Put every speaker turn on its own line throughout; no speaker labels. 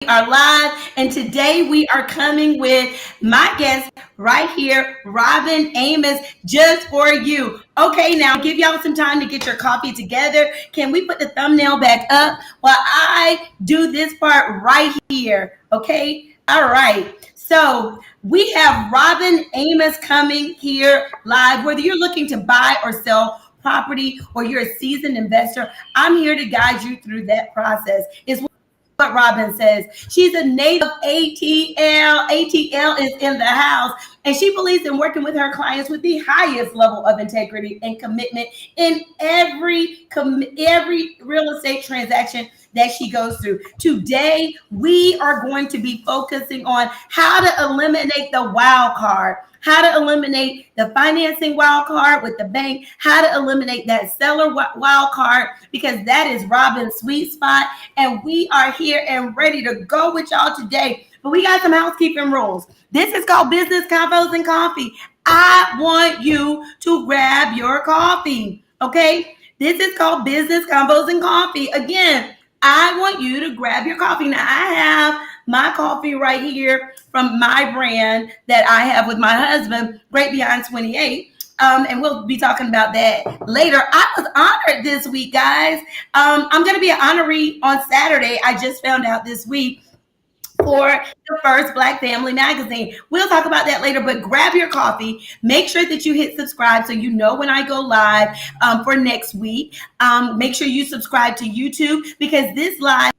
are live, and today we are coming with my guest right here, Robin Amos, just for you. Okay, now give y'all some time to get your coffee together. Can we put the thumbnail back up while I do this part right here? Okay, all right. So we have Robin Amos coming here live. Whether you're looking to buy or sell property or you're a seasoned investor, I'm here to guide you through that process. Is what Robin says. She's a native ATL. ATL is in the house, and she believes in working with her clients with the highest level of integrity and commitment in every real estate transaction that she goes through. Today, we are going to be focusing on how to eliminate the wild card, how to eliminate the financing wild card with the bank, how to eliminate that seller wild card, because that is Robin's sweet spot. And we are here and ready to go with y'all today. But we got some housekeeping rules. This is called Business Convos and Coffee. I want you to grab your coffee, okay? This is called Business Convos and Coffee. Again, I want you to grab your coffee. Now, I have my coffee right here from my brand that I have with my husband, Great Beyond 28. And we'll be talking about that later. I was honored this week, guys. I'm going to be an honoree on Saturday. I just found out this week for the first Black Family magazine. We'll talk about that later, but grab your coffee. Make sure that you hit subscribe so you know when I go live for next week. Make sure you subscribe to YouTube because this live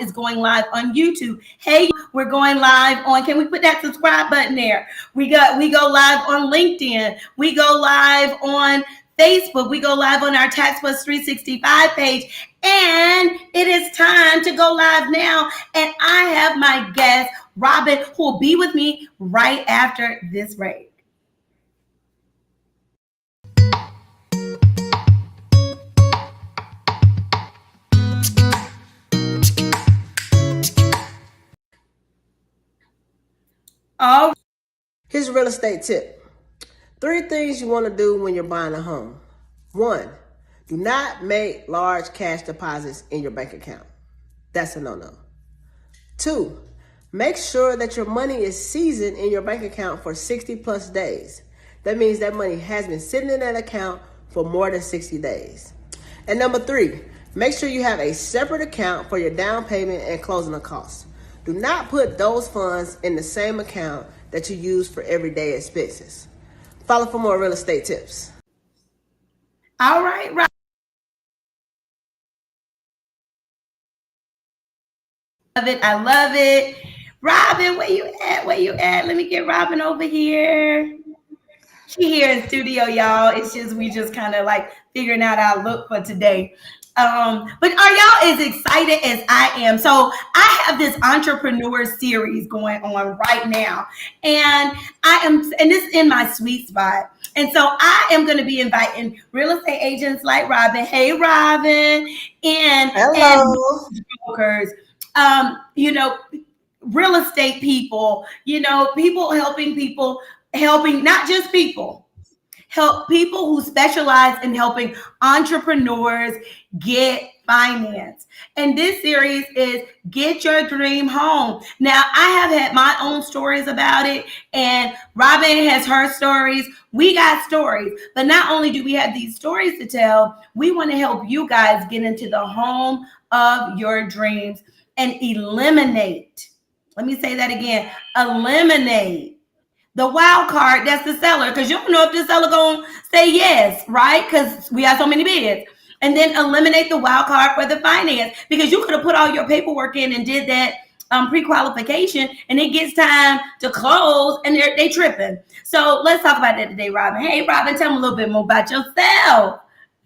is going live on YouTube. Hey, we're going live on, can we put that subscribe button there? We go live on LinkedIn. We go live on Facebook. We go live on our Tax Plus 365 page. And it is time to go live now. And I have my guest, Robin, who will be with me right after this break. Oh,
here's a real estate tip. 3 things you want to do when you're buying a home. 1, do not make large cash deposits in your bank account. That's a no-no. 2, make sure that your money is seasoned in your bank account for 60 plus days. That means that money has been sitting in that account for more than 60 days. And number 3, make sure you have a separate account for your down payment and closing costs. Do not put those funds in the same account that you use for everyday expenses. Follow for more real estate tips.
All right, right. I love it. Robin, where you at? Let me get Robin over here. She here in studio, y'all. It's just we just kind of like figuring out our look for today. But are y'all as excited as I am? So I have this entrepreneur series going on right now, and this is in my sweet spot. And so I am going to be inviting real estate agents like Robin. Hey, Robin, and brokers, real estate people, people helping not just people. Help people who specialize in helping entrepreneurs get finance. And this series is Get Your Dream Home. Now, I have had my own stories about it, and Robin has her stories. We got stories. But not only do we have these stories to tell, we want to help you guys get into the home of your dreams and eliminate. Let me say that again. Eliminate the wild card, that's the seller, because you don't know if the seller gonna say yes, right? Because we have so many bids. And then eliminate the wild card for the finance, because you could have put all your paperwork in and did that pre-qualification, and it gets time to close, and they tripping. So let's talk about that today, Robin. Hey, Robin, tell me a little bit more about yourself.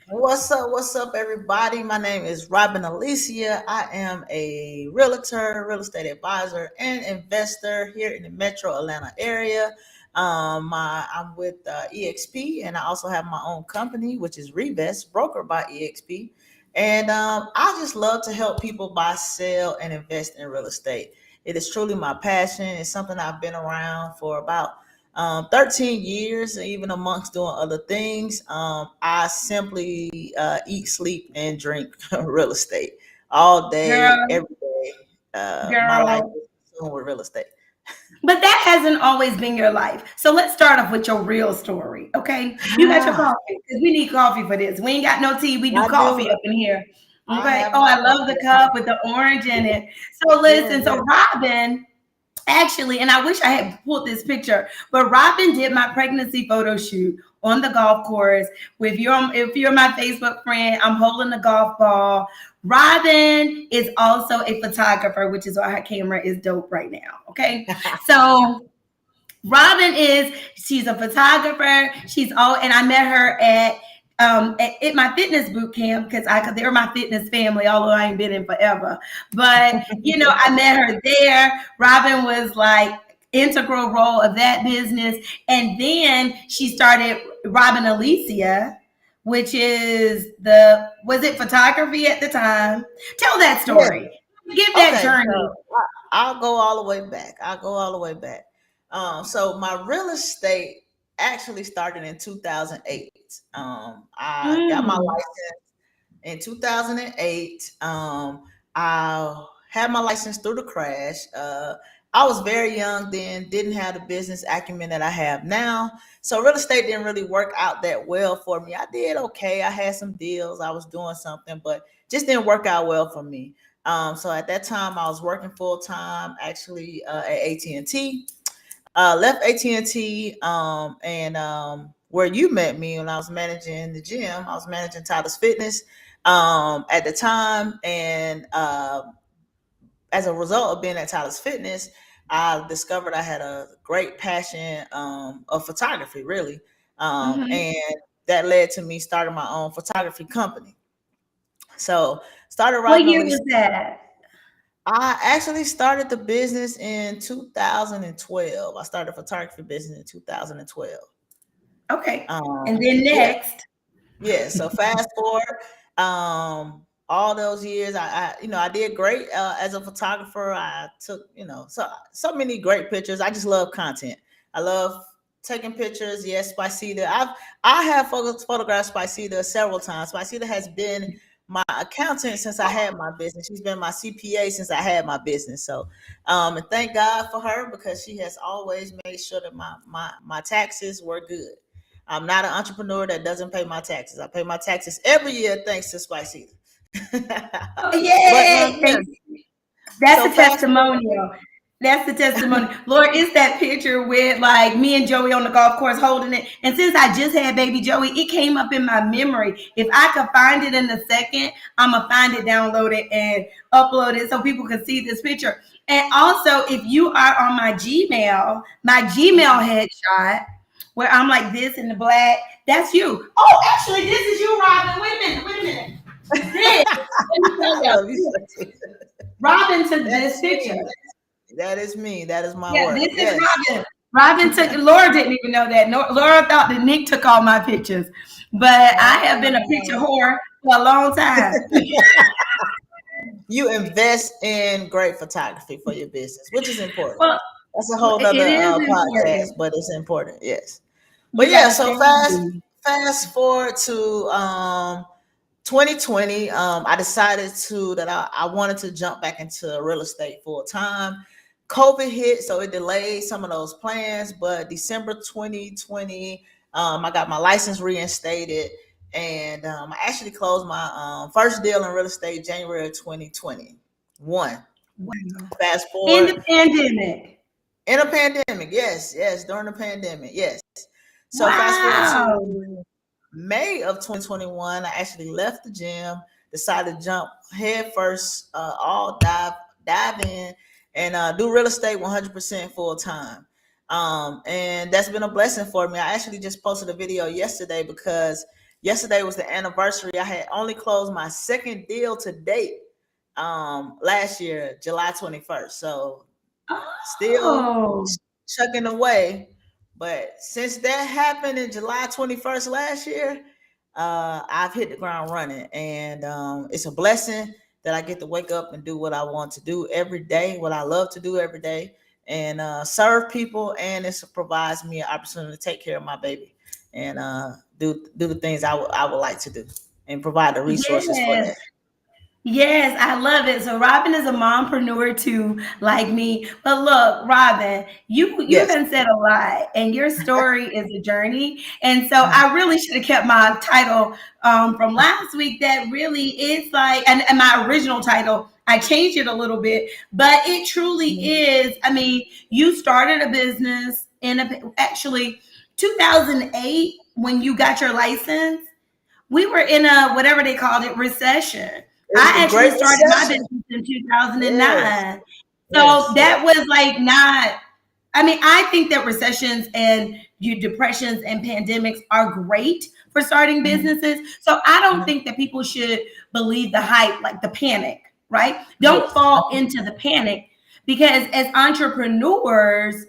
What's up, everybody? My name is Robin Alicia. I am a realtor, real estate advisor, and investor here in the Metro Atlanta area. I'm with EXP, and I also have my own company, which is Revest, brokered by EXP. And I just love to help people buy, sell, and invest in real estate. It is truly my passion. It's something I've been around for about 13 years, even amongst doing other things. I simply eat, sleep, and drink real estate all day, every day. my life
Girl.
is consumed with real estate.
But that hasn't always been your life. So let's start off with your real story, okay? You got your
Ah,
coffee because we need coffee for this. We ain't got no tea. We do
I do.
coffee up in here.
I
Okay.
have
Oh,
my
I love the
coffee.
cup with the orange in it. So
Yeah,
listen, so
yeah.
Robin actually, and I wish I had pulled this picture, but Robin did my pregnancy photo shoot on the golf course with your if you're my Facebook friend, I'm holding the golf ball. Robin is also a photographer, which is why her camera is dope right now. Okay. So Robin she's a photographer. She's all and I met her at my fitness boot camp because they're my fitness family, although I ain't been in forever. But I met her there. Robin was like integral role of that business. And then she started Robin Alicia, which is was it photography at the time? Tell that
Yeah.
story. Give that
Okay,
journey.
so I'll go all the way back. I'll go all the way back. So my real estate actually started in 2008. I got my
Mm,
license in 2008. I had my license through the crash. I was very young then, didn't have the business acumen that I have now. So real estate didn't really work out that well for me. I did okay. I had some deals. I was doing something, but just didn't work out well for me. So at that time, I was working full time, actually at AT&T. Left AT&T, and where you met me when I was managing the gym. I was managing Tyler's Fitness at the time, and as a result of being at Tyler's Fitness, I discovered I had a great passion of photography, really,
mhm.
and that led to me starting my own photography company. So started
What
Robin
year
Elise.
was that?
I actually started the business in 2012. I started a photography business in 2012.
Okay. And then
Yeah,
next.
yeah. So fast forward, all those years, I did great as a photographer. I took, so many great pictures. I just love content. I love taking pictures. Yes, Spiceda. I have photographed Spiceda several times. Spiceda has been my accountant since I had my business. She's been my CPA since I had my business. So, and thank God for her because she has always made sure that my taxes were good. I'm not an entrepreneur that doesn't pay my taxes. I pay my taxes every year thanks to Spiceda.
Oh,
But
yay!
yeah.
That's
So
a
fast
testimonial. That's the testimony. Lord, it's that picture with like me and Joey on the golf course holding it. And since I just had baby Joey, it came up in my memory. If I could find it in a second, I'm gonna find it, download it, and upload it so people can see this picture. And also, if you are on my Gmail headshot, where I'm like this in the black, that's you. Oh, actually, this is you, Robin. Wait a minute, wait a minute. This, let me tell
I
y'all,
love you, Spiceda.
Robin took
That
this
is
picture.
me. That is me. That is my
Yeah,
work.
this is
Yes.
Robin. Robin took. Laura didn't even know that. Laura thought that Nick took all my pictures, but I have been a picture
Oh.
whore for a long time.
You invest in great photography for your business, which is important.
Well,
That's a whole
it
nother
is
podcast,
important.
but it's important. Yes. But
You
yeah,
gotta
so
stay
fast
busy.
fast forward to 2020, I decided that I wanted to jump back into real estate full time. COVID hit, so it delayed some of those plans. But December 2020, I got my license reinstated, and I actually closed my first deal in real estate January of 2021.
Wow.
Fast
In
forward
the pandemic.
in a pandemic, yes, yes, during the pandemic, yes. So fast forward
Wow.
to May of 2021, I actually left the gym, decided to jump head first, all dive in, and do real estate 100% full time. And that's been a blessing for me. I actually just posted a video yesterday because yesterday was the anniversary. I had only closed my second deal to date last year, July 21st. So still
Oh.
chucking away. But since that happened in July 21st last year, I've hit the ground running. And it's a blessing that I get to wake up and do what I want to do every day, what I love to do every day, and serve people. And it provides me an opportunity to take care of my baby and do the things I would like to do and provide the resources for
Yes.
that.
Yes, I love it. So Robin is a mompreneur too, like me. But look, Robin, you
Yes.
done said a lot, and your story is a journey. And so
Mhm.
I really should have kept my title from last week. That really is like, and my original title. I changed it a little bit, but it truly
Mhm.
is. I mean, you started a business actually 2008 when you got your license. We were in a whatever they called it recession.
It was
I
the Great
actually started my
Recession.
business in
Yes.
2009. So
Yes.
that
Yes.
was like not, I mean, I think that recessions and you depressions and pandemics are great for starting
Mhm.
businesses. So I don't
Mhm.
think that people should believe the hype, like the panic, right? Don't
Yes.
fall into the panic because as entrepreneurs,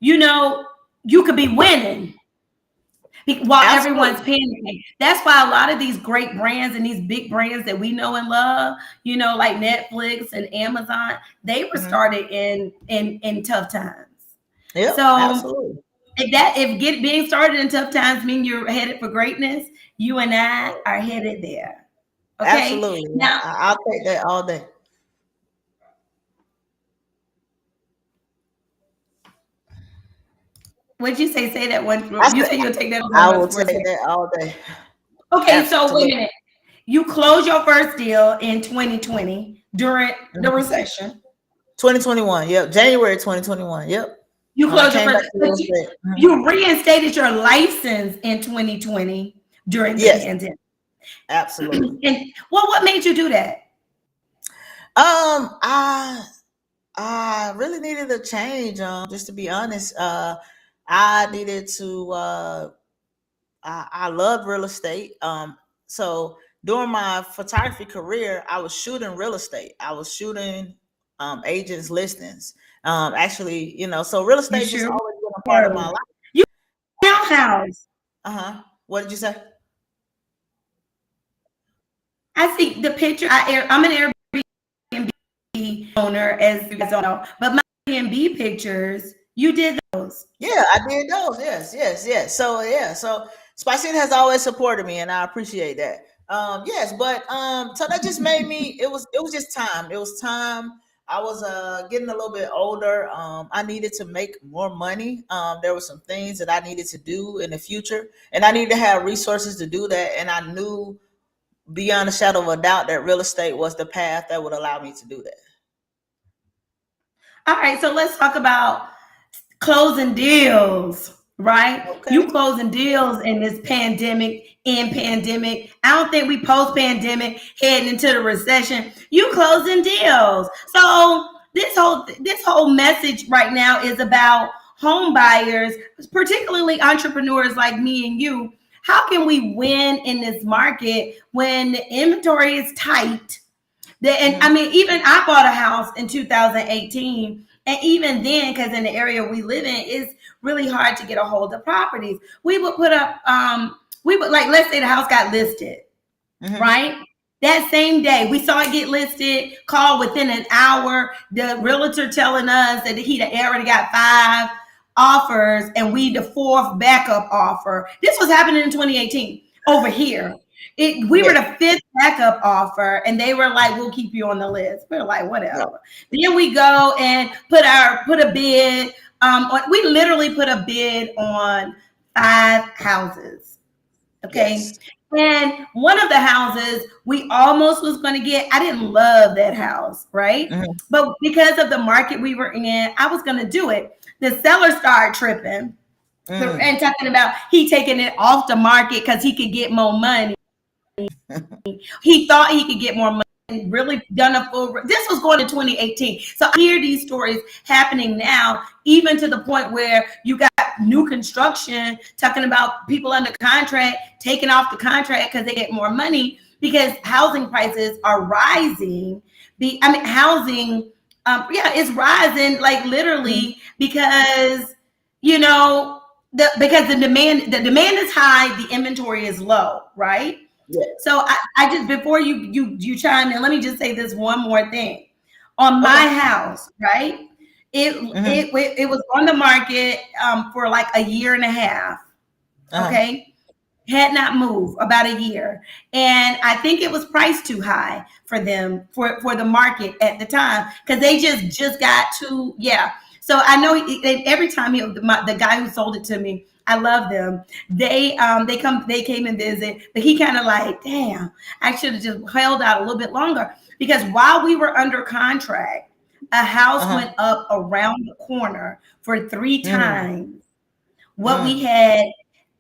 you know, you could be winning while everyone's
Absolutely.
panicking. That's why a lot of these great brands and these big brands that we know and love, like Netflix and Amazon, they were
Mhm.
started in tough times.
Yep.
So
Absolutely.
if being started in tough times mean you're headed for greatness, you and I are headed there. Okay.
Absolutely.
Now,
I'll take that all day.
what'd you say? Say that one.
I
You
said
said you'll take that
I
one
will
more
take
second.
that all day.
Okay, so wait a
Absolutely.
minute. You closed your first deal in 2020 during the
Mhm.
recession.
2021. Yep. January 2021. Yep.
You
When I
closed your
came back
first,
to
but
real estate. Mhm.
you reinstated your license in 2020 during the
Yes.
pandemic.
Absolutely.
And what made you do that?
I really needed a change. Just to be honest, I needed to. I loved real estate. So during my photography career, I was shooting real estate. I was shooting agents' listings. Actually, so real
You
estate just
sure
always been a part of my
were.
life.
You townhouse.
Uh huh. What did you say?
I see the picture. I'm an Airbnb owner, as you guys don't know, but my Airbnb pictures, you did those.
Yeah, I did those. Yes, yes, yes. So yeah, so Spiceda has always supported me, and I appreciate that. Yes, but so that just made me. It was just time. It was time. I was getting a little bit older. I needed to make more money. There were some things that I needed to do in the future, and I needed to have resources to do that. And I knew beyond a shadow of a doubt that real estate was the path that would allow me to do that.
All right, so let's talk about closing deals, right? You
Okay.
closing deals in this pandemic. I don't think we post pandemic heading into the recession. You closing deals. So this whole message right now is about home buyers, particularly entrepreneurs like me and you. How can we win in this market when the inventory is tight? And I
Hmm.
mean, even I bought a house in 2018. And even then, because in the area we live in, it's really hard to get a hold of properties. We would put up, we would like, let's say the house got listed,
Hmm.
right? That same day, we saw it get listed, call within an hour, the realtor telling us that he already got 5 offers and we the fourth backup offer. This was happening in 2018 over here. We were
Yeah.
the fifth backup offer, and they were like, "We'll keep you on the list." We are like,
Yeah.
"Whatever." Then we go and put a bid. We literally put a bid on 5 houses. Okay.
Yes.
And one of the houses we almost was going to get, I didn't love that house, right?
Hmm.
But because of the market we were in, I was going to do it. The seller started tripping
Mm.
and talking about he taking it off the market because he could get more money. He thought he could get more money and really done a full. This was going to 2018. So I hear these stories happening now, even to the point where you got new construction talking about people under contract taking off the contract because they get more money because housing prices are rising. Housing, yeah, it's rising like
Mhm.
literally because you know because the demand is high, the inventory is low, right?
Yeah.
So I just before you chime in, let me just say this one more thing. On my
Okay.
house, right? It
Hmm.
it was on the market for like a year and a half.
Uh-huh.
Okay. had not moved about a year, and I think it was priced too high for them for the market at the time because they just got to, yeah. So I know and every time the guy who sold it to me, I love them. They came and visit, but he kind of like, damn, I should have just held out a little bit longer because while we were under contract, a house
Uh-huh.
went up around the corner for three
Mm,
times what we
mm.
had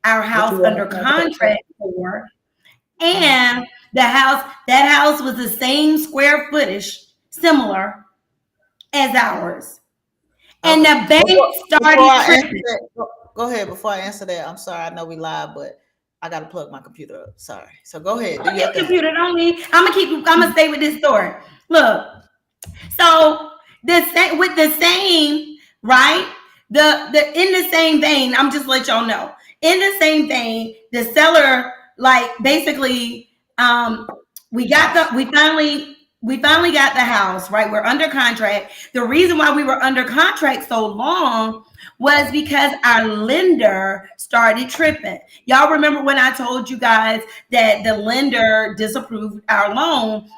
our
What
house
you want
under
to contract for?
contract for,
Uh-huh.
and that house was the same square footage, similar as ours. And
Okay.
the bank
Before
started
I answer
tripping.
that, go ahead. Before I answer that, I'm sorry. I know we live, but I got to plug my computer up. Sorry. So go ahead. Do
On
your
your
thing.
computer, don't leave. I'm gonna stay with this story. Look, so the same with the same, right? The in the same vein, I'm just let y'all know. In the same vein, the seller like basically we got the we finally got the house, right? We're under contract. The reason why we were under contract so long was because our lender started tripping. Y'all remember when I told you guys that the lender disapproved our loan?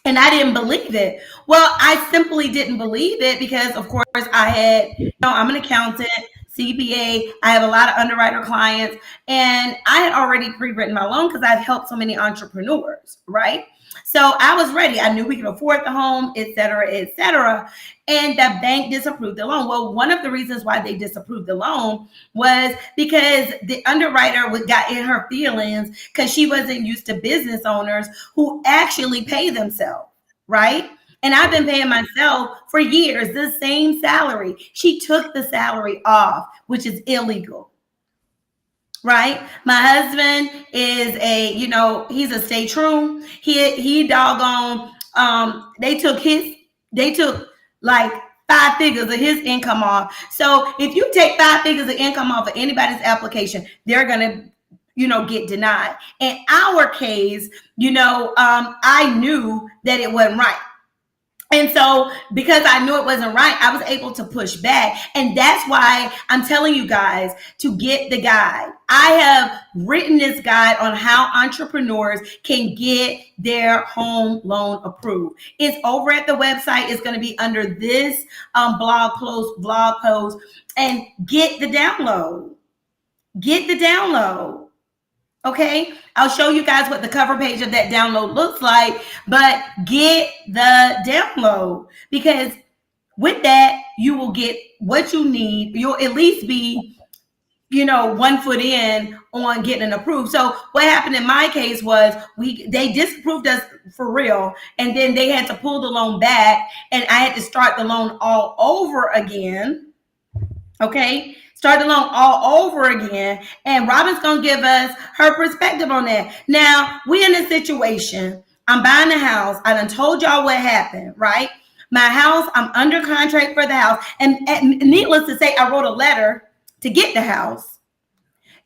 And I didn't believe it. Well, I simply didn't believe it because, of course, I had, I'm an accountant, CPA. I have a lot of underwriter clients, and I had already pre-written my loan because I've helped so many entrepreneurs, right? So I was ready. I knew we could afford the home, et cetera, et cetera. And the bank disapproved the loan. Well, one of the reasons why they disapproved the loan was because the underwriter got in her feelings because she wasn't used to business owners who actually pay themselves, right? And I've been paying myself for years the same salary. She took the salary off, which is illegal, right? My husband is he's a stay true. He doggone they took like 5 figures of his income off. So if you take 5 figures of income off of anybody's application, they're gonna get denied. In our case, I knew that it wasn't right. And so, because I knew it wasn't right, I was able to push back. And that's why I'm telling you guys to get the guide. I have written this guide on how entrepreneurs can get their home loan approved. It's over at the website. It's going to be under this blog post, and get the download. Get the download. Okay, I'll show you guys what the cover page of that download looks like, but get the download because with that, you will get what you need. You'll at least be, 1 foot in on getting approved. So what happened in my case was they disapproved us for real, and then they had to pull the loan back, and I had to start the loan all over again. Okay, start the loan all over again. And Robin's gonna give us her perspective on that. Now, we in a situation. I'm buying a house. I done told y'all what happened, right? My house, I'm under contract for the house. And needless to say, I wrote a letter to get the house.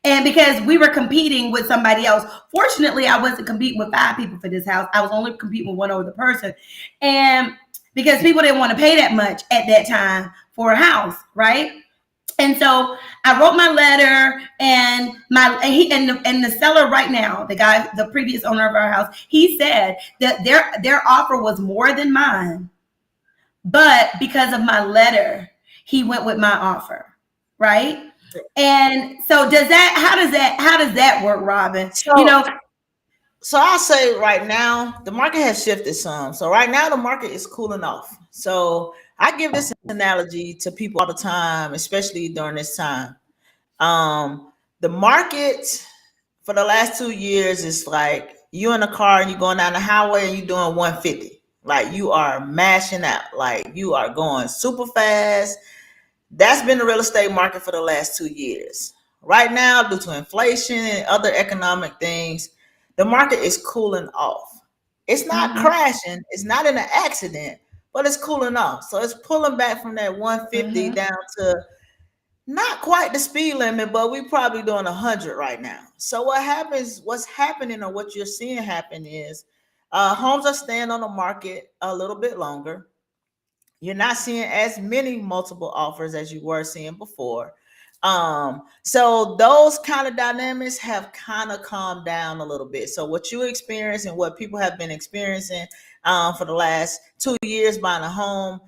And because we were competing with somebody else. Fortunately, I wasn't competing with 5 people for this house. I was only competing with one other person. And because people didn't want to pay that much at that time for a house, right? And so I wrote my letter, and the seller right now, the guy, the previous owner of our house, he said that their offer was more than mine, but because of my letter, he went with my offer, right? And so how does that work, Robin?
So, so I'll say right now the market has shifted some. So right now the market is cooling off. So I give this analogy to people all the time, especially during this time. The market for the last 2 years is like you in a car and you're going down the highway and you're doing 150. Like you are mashing out, like you are going super fast. That's been the real estate market for the last 2 years. Right now, due to inflation and other economic things, the market is cooling off. It's not
Mm-hmm,
crashing, it's not in an accident, but it's cooling off. So it's pulling back from that 150
mm-hmm,
down to not quite the speed limit, but we probably doing 100 right now. So what's happening or what you're seeing happen is homes are staying on the market a little bit longer. You're not seeing as many multiple offers as you were seeing before. So those kind of dynamics have kind of calmed down a little bit. So what you experience and what people have been experiencing for the last 2 years buying a home,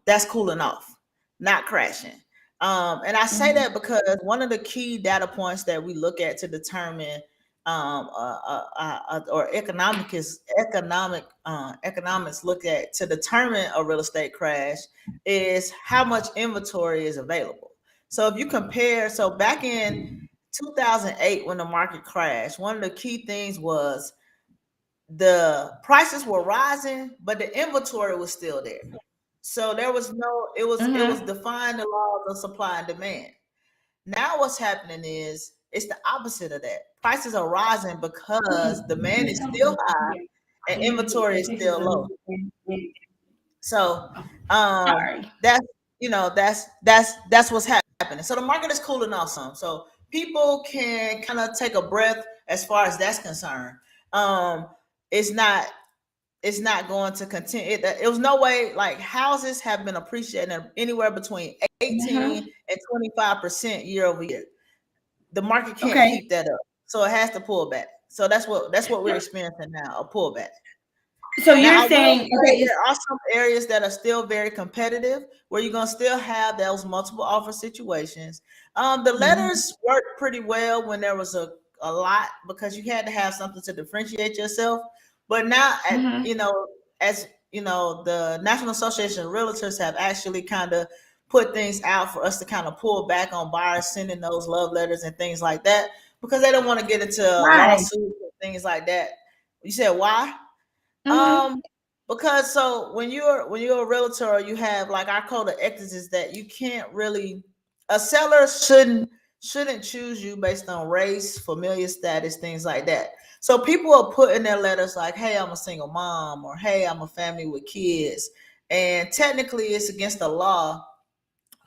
that's cooling off, not crashing. And I say
Mhm.
that because one of the key data points that we look at to determine or economics look at to determine a real estate crash is how much inventory is available. So if you compare, so back in 2008 when the market crashed, one of the key things was the prices were rising, but the inventory was still there. So there was no, it was
Mhm.
defying the laws of supply and demand. Now what's happening is it's the opposite of that. Prices are rising because demand is still high and inventory is still low. So
Sorry.
that's that's what's happening. So the market is cooling off some. So people can kind of take a breath as far as that's concerned. Um, it's not it's not going to continue. It was no way. Like houses have been appreciating anywhere between 18
Mhm.
and 25% year over year. The market can't
Okay.
keep that up, so it has to pull back. So that's what we're experiencing now, a pullback.
So
Now,
you're
I will
saying,
say
okay,
there are some areas that are still very competitive where you're gonna still have those multiple offer situations. The
mhm,
letters worked pretty well when there was a lot because you had to have something to differentiate yourself. But now,
mhm.
as you know, the National Association of Realtors have actually kind of put things out for us to kind of pull back on buyers sending those love letters and things like that because they don't want to get into
Why?
lawsuits and things like that. You said why?
Mhm.
Um, because so when you're a realtor, you have like our code of ethics is that you can't really a seller shouldn't choose you based on race, familiar status, things like that. So people are putting their letters like, "Hey, I'm a single mom," or "Hey, I'm a family with kids," and technically, it's against the law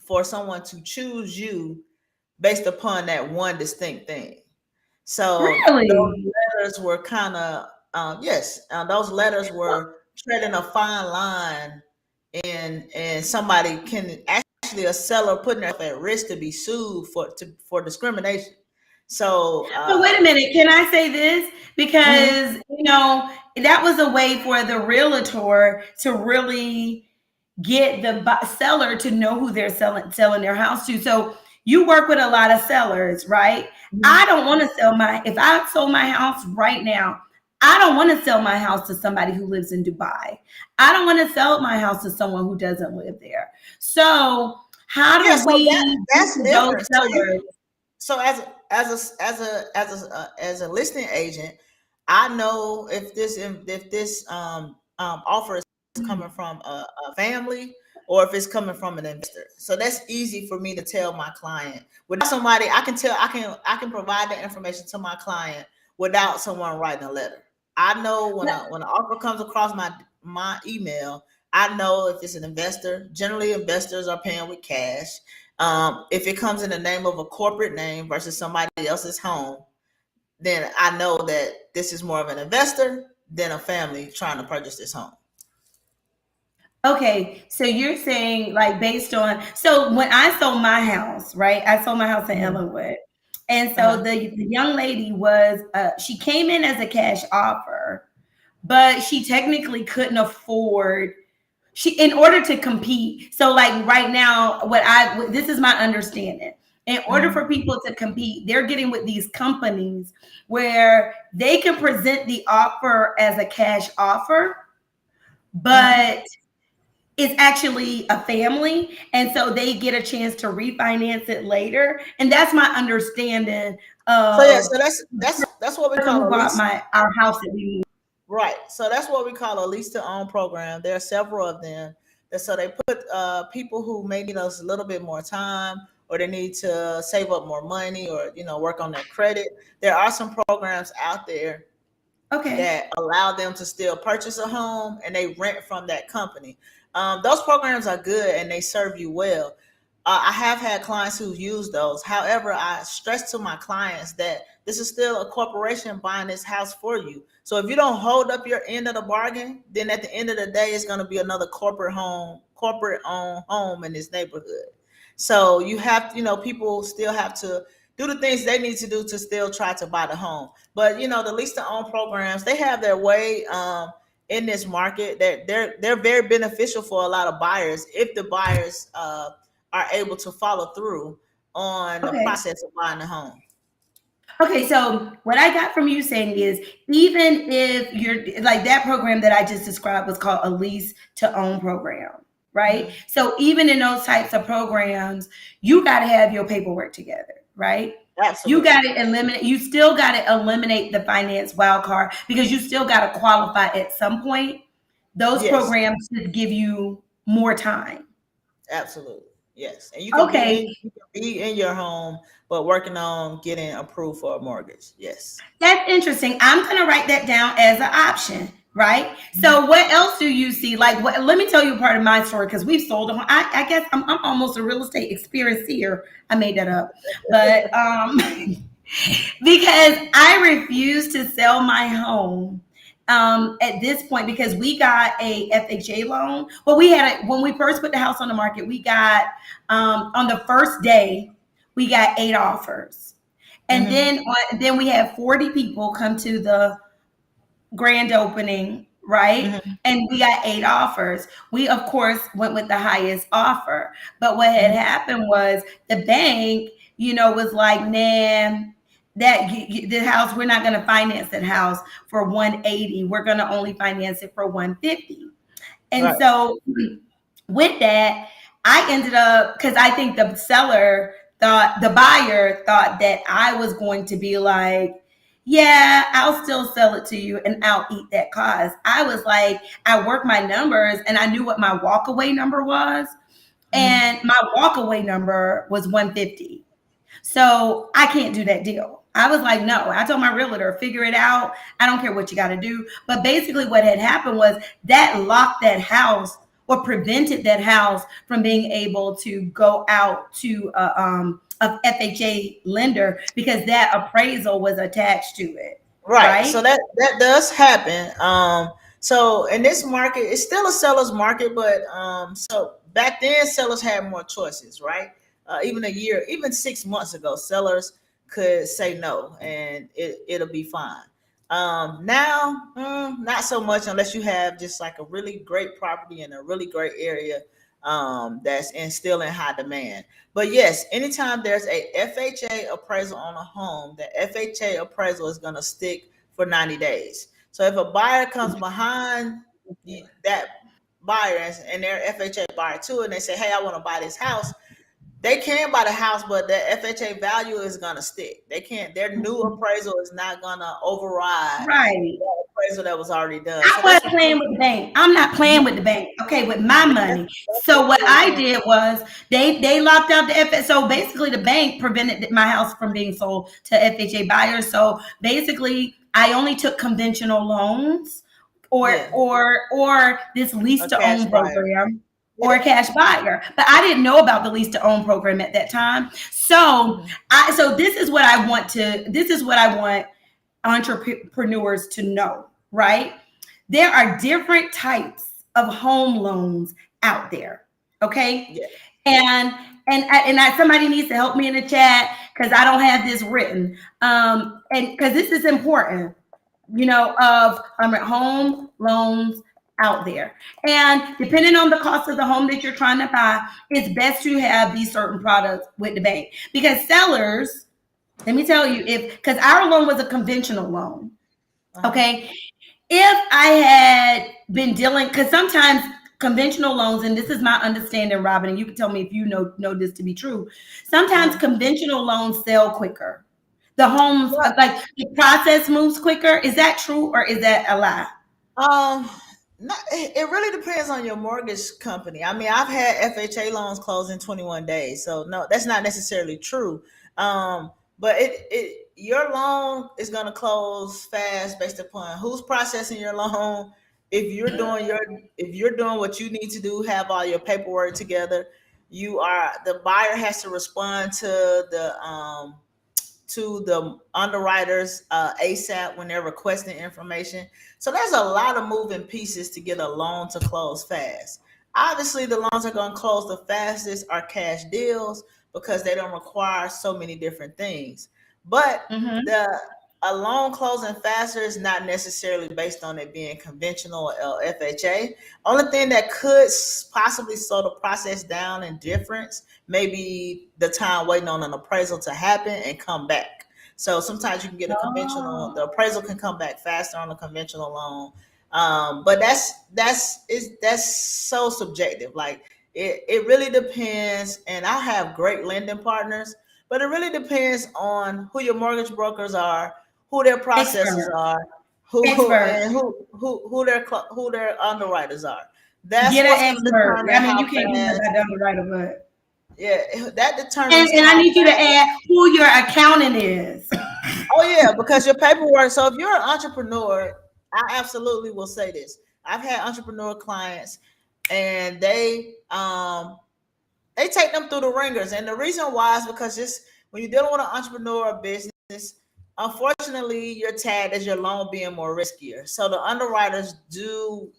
for someone to choose you based upon that one distinct thing. So those
Really?
letters were kind of yes, those letters were treading a fine line, and somebody can actually a seller putting themselves at risk to be sued for discrimination. So
So wait a minute. Can I say this?
mhm.
Because that was a way for the realtor to really get the seller to know who they're selling their house to. So you work with a lot of sellers, right? I
Mhm.
don't want to sell my if I sold my house right now, I don't want to sell my house to somebody who lives in Dubai. I don't want to sell my house to someone who doesn't live there. So how
Yeah,
do
so
we get
that's
to those
different.
sellers?
So as a listing agent, I know if this offer is coming from a family or if it's coming from an investor. So that's easy for me to tell my client. Without somebody, I can provide that information to my client without someone writing a letter. I know when an offer comes across my email, I know if it's an investor. Generally, investors are paying with cash. If it comes in the name of a corporate name versus somebody else's home, then I know that this is more of an investor than a family trying to purchase this home.
Okay, so you're saying like based on so when I sold my house, right? I sold my house in
Mhm.
Ellenwood. And so
Uh-huh.
the young lady was she came in as a cash offer, but she technically couldn't afford she in order to compete. So like right now this is my understanding. In order for
Mhm.
people to compete, they're getting with these companies where they can present the offer as a cash offer,
Mhm.
but it's actually a family, and so they get a chance to refinance it later. And that's my understanding
So yeah,
of
so that's what we
the person
call
who
a
bought
lease.
our house that we
Right. So that's what we call a lease to own program. There are several of them. And so they put people who may need us a little bit more time or they need to save up more money or work on their credit. There are some programs out there
okay.
that allow them to still purchase a home and they rent from that company. Those programs are good and they serve you well. I have had clients who use those. However, I stress to my clients that this is still a corporation buying this house for you. So if you don't hold up your end of the bargain, then at the end of the day, it's going to be another corporate owned home in this neighborhood. So you have, people still have to do the things they need to do to still try to buy the home. But the lease to own programs, they have their way in this market that they're very beneficial for a lot of buyers if the buyers are able to follow through on the
Okay.
process of buying the home.
Okay, so what I got from you saying is even if you're like that program that I just described was called a lease to own program, right?
Mhm.
So even in those types of programs, you got to have your paperwork together, right? You got
Absolutely.
to eliminate, you still got to eliminate the finance wild card because you still got to qualify at some point. Those
Yes.
programs should give you more time.
Absolutely. Yes. And
Okay,
you can be in your home, but working on getting approved for a mortgage. Yes.
that's interesting. I'm going to write that down as an option, right?
Mhm.
So, what else do you see? Like, what? Let me tell you part of my story because we've sold a home. I guess I'm almost a real estate experiencer. I made that up, but because I refuse to sell my home at this point because we got a FHA loan. Well, we had when we first put the house on the market, we got on the first day we got 8 offers. And
Mhm.
then we had 40 people come to the grand opening, right?
Mhm.
And we got 8 offers. We of course went with the highest offer. But what had
Mhm.
happened was the bank, was like, nah, the house, we're not going to finance that house for 180. We're going to only finance it for 150. And
Right.
so with that, I ended up because I think the buyer thought that I was going to be like, yeah, I'll still sell it to you and I'll eat that cost. I was like, I worked my numbers and I knew what my walkaway number was.
Mhm.
And my walkaway number was 150. So I can't do that deal. I was like, no. I told my realtor, figure it out. I don't care what you got to do. But basically, what had happened was that locked that house or prevented that house from being able to go out to a FHA lender because that appraisal was attached to it,
Right. So
right?
that does happen. So in this market, it's still a seller's market, but so back then sellers had more choices, right? Even a year, even 6 months ago, sellers could say no, and it'll be fine. Now, not so much unless you have just like a really great property in a really great area that's still in high demand. But yes, anytime there's a FHA appraisal on a home, the FHA appraisal is going to stick for 90 days. So if a buyer comes behind that buyer and they're FHA buyer too, and they say, "Hey, I want to buy this house," they can buy the house, but the FHA value is going to stick. They can't. Their new appraisal is not going to override
Right.
the appraisal that was already done.
I
So that's
wasn't playing with the bank. I'm not playing with the bank. Okay, with my money. So
what
what
you were
I
doing.
did was they locked out the FHA. So basically, the bank prevented my house from being sold to FHA buyers. So basically, I only took conventional loans, or
Yeah,
this lease
a
to
cash
own
buyer.
program, or
Yeah.
a cash buyer. But I didn't know about the lease to own program at that time. So
Mhm.
this is what I want to. This is what I want entrepreneurs to know, right? There are different types of home loans out there. Okay.
Yeah.
And somebody needs to help me in the chat because I don't have this written. And because this is important, of home loans out there. And depending on the cost of the home that you're trying to buy, it's best to have these certain products with the bank because sellers, let me tell you, if because our loan was a conventional loan,
Uh-huh.
okay, if I had been dealing, because sometimes conventional loans, and this is my understanding, Robin, and you can tell me if you know this to be true. Sometimes
Uh-huh.
conventional loans sell quicker. The homes, like the process moves quicker. Is that true or is that a lie?
Um, it really depends on your mortgage company. I mean, I've had FHA loans close in 21 days, so no, that's not necessarily true. But it your loan is going to close fast based upon who's processing your loan. If you're doing what you need to do, have all your paperwork together, the buyer has to respond to the underwriters ASAP when they're requesting information. So there's a lot of moving pieces to get a loan to close fast. Obviously, the loans are going to close the fastest are cash deals because they don't require so many different things. But
Mm-hmm.
the a loan closing faster is not necessarily based on it being conventional or FHA. Only thing that could possibly slow the process down and difference maybe the time waiting on an appraisal to happen and come back. So sometimes you can get a conventional, the
Oh,
appraisal can come back faster on a conventional loan, but that's so subjective. Like it really depends. And I have great lending partners, but it really depends on who your mortgage brokers are, who their processors
expert,
are, who
expert.
and who their underwriters are. That's
Get an
what's going to
expert.
determine
I mean,
how
you can't do nothing
fast.
about the underwriter, but
Yeah, that determines
and I
how
need you to
fast.
add who your accountant is.
Oh yeah, because your paperwork. So if you're an entrepreneur, I absolutely will say this. I've had entrepreneur clients, and they take them through the ringers, and the reason why is because just when you're dealing with an entrepreneur or business, unfortunately, you're tagged as your loan being more riskier. So the underwriters do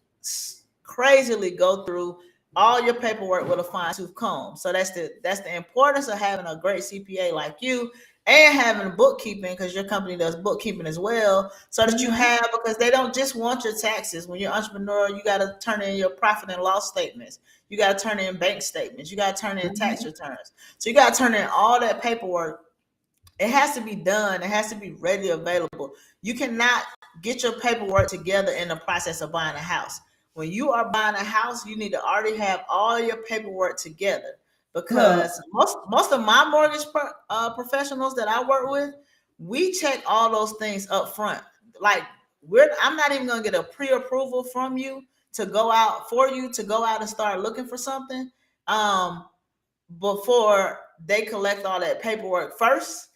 crazily go through all your paperwork with a fine tooth comb. So that's the importance of having a great CPA like you and having bookkeeping because your company does bookkeeping as well, so that you
Mm-hmm.
have, because they don't just want your taxes. When you're an entrepreneur, you got to turn in your profit and loss statements, you got to turn in bank statements, you got to turn in tax
Mm-hmm.
returns, so you got to turn in all that paperwork. It has to be done. It has to be readily available. You cannot get your paperwork together in the process of buying a house. When you are buying a house, you need to already have all your paperwork together,
Look,
because most of my professionals that I work with, we check all those things up front. Like I'm not even gonna get a pre-approval from you to go out for you to go out and start looking for something um, before they collect all that paperwork first,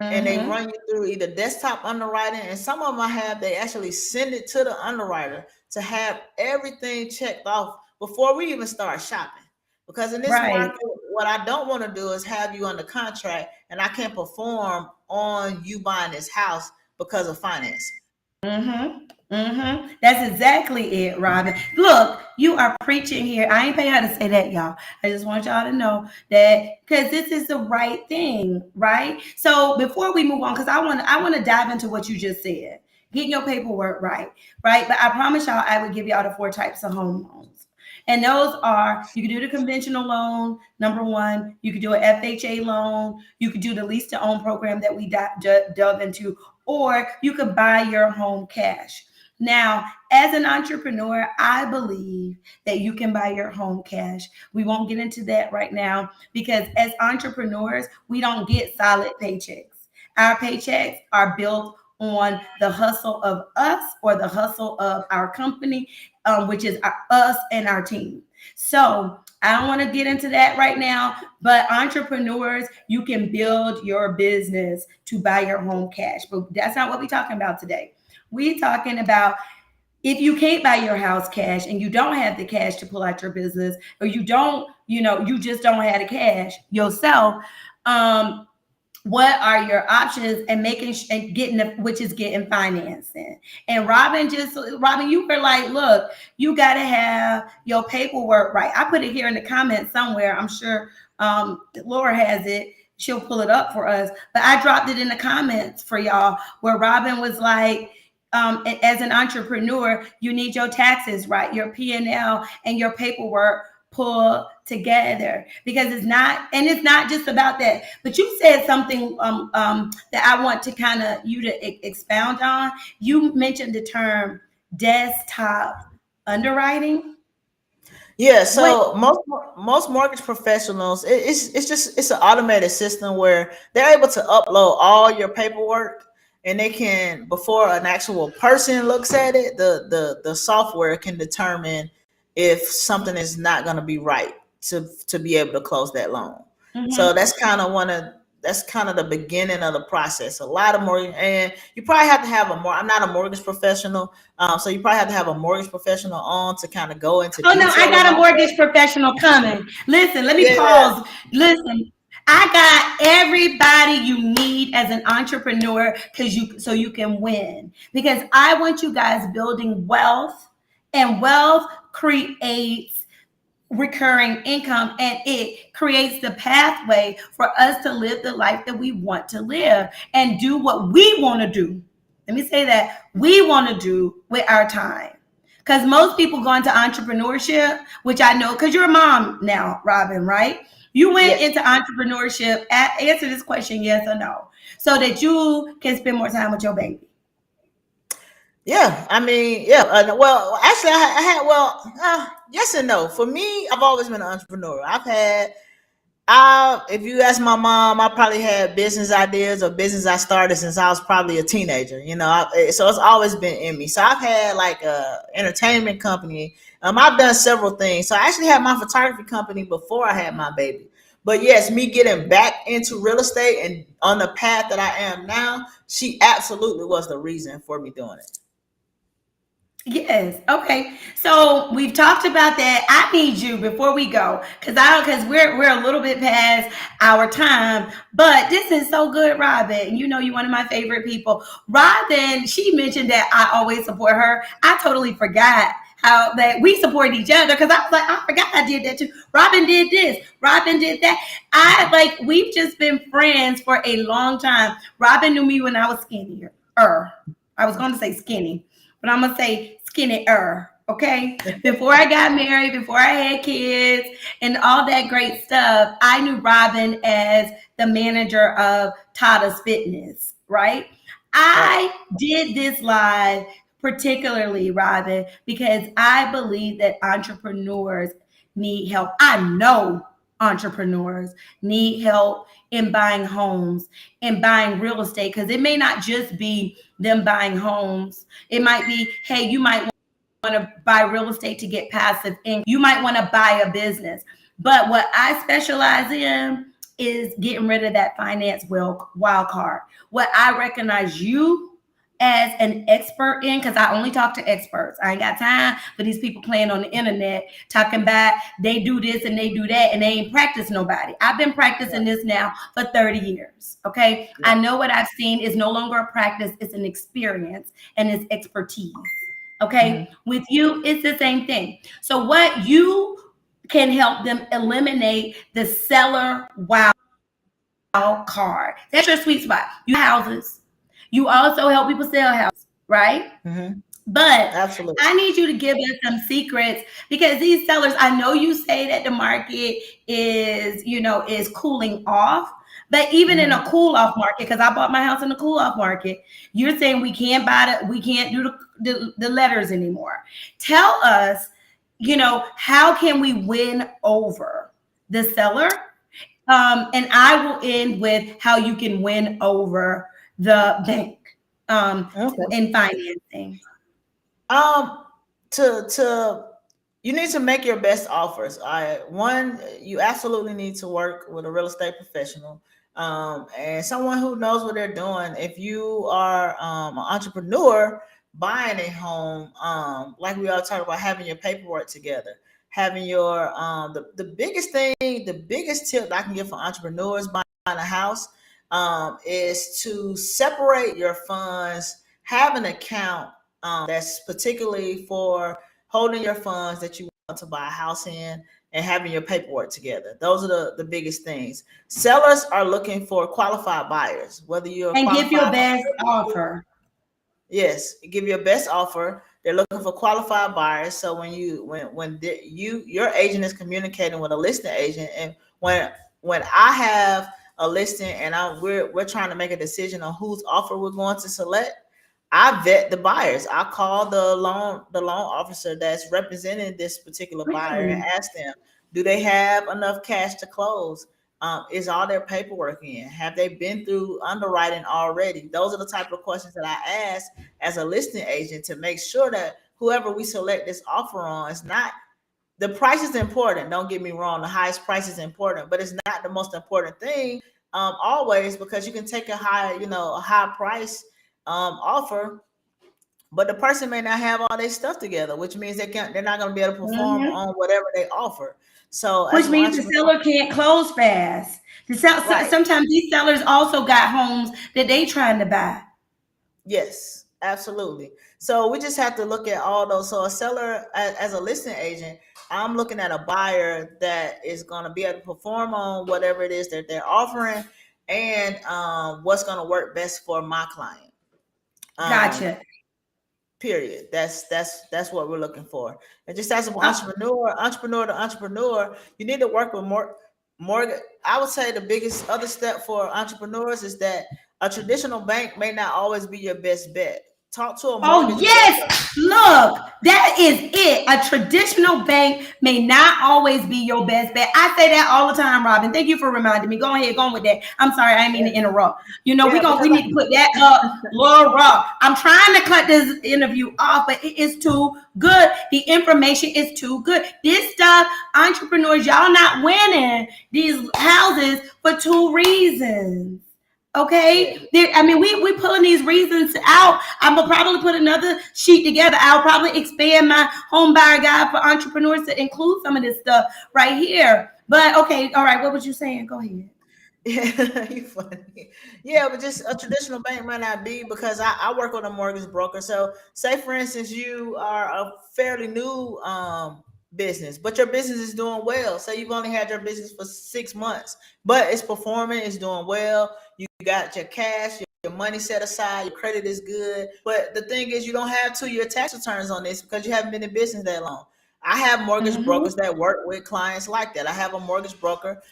and they
mm-hmm.
run you through either desktop underwriting, and some of them I have, they actually send it to the underwriter to have everything checked off before we even start shopping. Because in this
Right.
market, what I don't want to do is have you under contract and I can't perform on you buying this house because of financing.
Mm-hmm. Mm-hmm. That's exactly it, Robin. Look, you are preaching here. I ain't paying her to say that, y'all. I just want y'all to know that because this is the right thing, right? So before we move on, because I want to dive into what you just said. Getting your paperwork right, right? But I promise y'all I would give y'all the four types of home loans. And those are you can do the conventional loan, number one. You could do an FHA loan. You could do the lease to own program that we dove into, or you could buy your home cash. Now, as an entrepreneur, I believe that you can buy your home cash. We won't get into that right now because as entrepreneurs, we don't get solid paychecks. Our paychecks are built on the hustle of us or the hustle of our company, which is us and our team. So I don't want to get into that right now, but entrepreneurs, you can build your business to buy your home cash. But that's not what we're talking about today. We're talking about if you can't buy your house cash and you don't have the cash to pull out your business, or you don't, you just don't have the cash yourself. Um, what are your options and and getting which is getting financing. And Robin, you were like, look, you got to have your paperwork right. I put it here in the comments somewhere. I'm sure Laura has it. She'll pull it up for us, but I dropped it in the comments for y'all where Robin was like, as an entrepreneur, you need your taxes right, your P&L and your paperwork pull together, because it's not just about that. But you said something that I want to kind of you to expound on. You mentioned the term desktop underwriting.
Yeah,
What?
so most mortgage professionals, it's an automated system where they're able to upload all your paperwork, and they can, before an actual person looks at it, the software can determine if something is not going to be right to be able to close that loan. So
Mm-hmm.
that's kind of the beginning of the process. A lot of mortgage, and you probably have to have I'm not a mortgage professional, so you probably have to have a mortgage professional on to kind of go into
Oh no, I
detail
got a
about that.
mortgage professional coming. Listen, let me
Yeah.
pause. Listen, I got everybody you need as an entrepreneur because you can win. Because I want you guys building wealth, and wealth creates recurring income, and it creates the pathway for us to live the life that we want to live and do what we want to do. Let me say that we want to do with our time. Because most people go into entrepreneurship, which I know because you're a mom now, Robin, right? You went
Yes.
into entrepreneurship. Answer this question, yes or no, so that you can spend more time with your baby.
Yeah, I mean, yeah. Well, actually, I had yes and no. For me, I've always been an entrepreneur. If you ask my mom, I probably had business ideas or business I started since I was probably a teenager. So it's always been in me. So I've had like a entertainment company. I've done several things. So I actually had my photography company before I had my baby. But yes, me getting back into real estate and on the path that I am now, she absolutely was the reason for me doing it.
Yes. Okay. So we've talked about that. I need you before we go, because we're a little bit past our time. But this is so good, Robin. You know you're one of my favorite people. Robin, she mentioned that I always support her. I totally forgot how that we support each other because I was like, I forgot I did that too. Robin did this. Robin did that. We've just been friends for a long time. Robin knew me when I was skinnier. I was going to say skinny, but I'm gonna say skinnier. Okay. Before I got married, before I had kids and all that great stuff, I knew Robin as the manager of Tata's Fitness, right?
Right.
I did this live particularly, Robin, because I believe that entrepreneurs need help. I know entrepreneurs need help in buying homes and buying real estate because it may not just be them buying homes. It might be, hey, you might want to buy real estate to get passive income. You might want to buy a business. But what I specialize in is getting rid of that finance wild card. What I recognize you as an expert in, because I only talk to experts. I ain't got time for these people playing on the internet talking about they do this and they do that and they ain't practice nobody. I've been practicing this now for 30 years. Okay. I know what I've seen is no longer a practice, it's an experience and it's expertise. Okay.
Mm-hmm.
With you, it's the same thing. So, what you can help them eliminate the seller wild card. That's your sweet spot. You houses. You also help people sell houses, right?
Mm-hmm.
But
Absolutely.
I need you to give us some secrets because these sellers, I know you say that the market is cooling off. But even in
Mm-hmm.
a cool off market, because I bought my house in a cool off market, you're saying we can't do the letters anymore. Tell us, how can we win over the seller? And I will end with how you can win over the bank
Okay.
in financing.
Um, to you need to make your best offers. One, you absolutely need to work with a real estate professional, and someone who knows what they're doing. If you are an entrepreneur buying a home, like we all talk about, having your paperwork together, having your the biggest thing, the biggest tip that I can give for entrepreneurs buying a house, is to separate your funds, have an account that's particularly for holding your funds that you want to buy a house in and having your paperwork together. Those are the biggest things. Sellers are looking for qualified buyers, whether you're
And give your
qualified for
best offer.
yes, give your best offer. They're looking for qualified buyers. So your agent is communicating with a listing agent, and when I have a listing and we're trying to make a decision on whose offer we're going to select, I vet the buyers. I call the loan officer that's representing this particular buyer and
Really?
ask them, do they have enough cash to close? Is all their paperwork in? Have they been through underwriting already? Those are the type of questions that I ask as a listing agent to make sure that whoever we select this offer on is not, the price is important. Don't get me wrong. The highest price is important, but it's not the most important thing always, because you can take a high price offer, but the person may not have all their stuff together, which means they're not going to be able to perform
Mhm.
on whatever they offer. So as
Which
an
means the
entrepreneur,
seller can't close fast.
right?
Sometimes these sellers also got homes that they trying to buy.
Yes, absolutely. So we just have to look at all those. So a seller, as a listing agent, I'm looking at a buyer that is going to be able to perform on whatever it is that they're offering, and what's going to work best for my client.
Gotcha.
Period. That's what we're looking for. And just as an entrepreneur to entrepreneur, you need to work with more. I would say the biggest other step for entrepreneurs is that a traditional bank may not always be your best bet. Talk to a
Oh,
mortgage broker.
yes. Look, that is it. A traditional bank may not always be your best bet. I say that all the time, Robin. Thank you for reminding me. Go ahead, go on with that. I'm sorry, I didn't mean to interrupt. You know,
Yeah,
we need to put that up, Laura. I'm trying to cut this interview off, but it is too good. The information is too good. This stuff, entrepreneurs, y'all not winning these houses for two reasons. Okay, we pulling these reasons out. I'm gonna probably put another sheet together. I'll probably expand my home buyer guide for entrepreneurs to include some of this stuff right here. But okay, all right. What was you saying? Go ahead.
Yeah, you funny. Yeah, but just a traditional bank might not be, because I work on a mortgage broker. So say for instance you are a fairly new business, but your business is doing well. Say you've only had your business for 6 months, but it's performing, it's doing well. You got your cash, your money set aside, your credit is good. But the thing is, you don't have 2 year tax returns on this because you haven't been in business that long. I have mortgage brokers that work with clients like that. I have a mortgage broker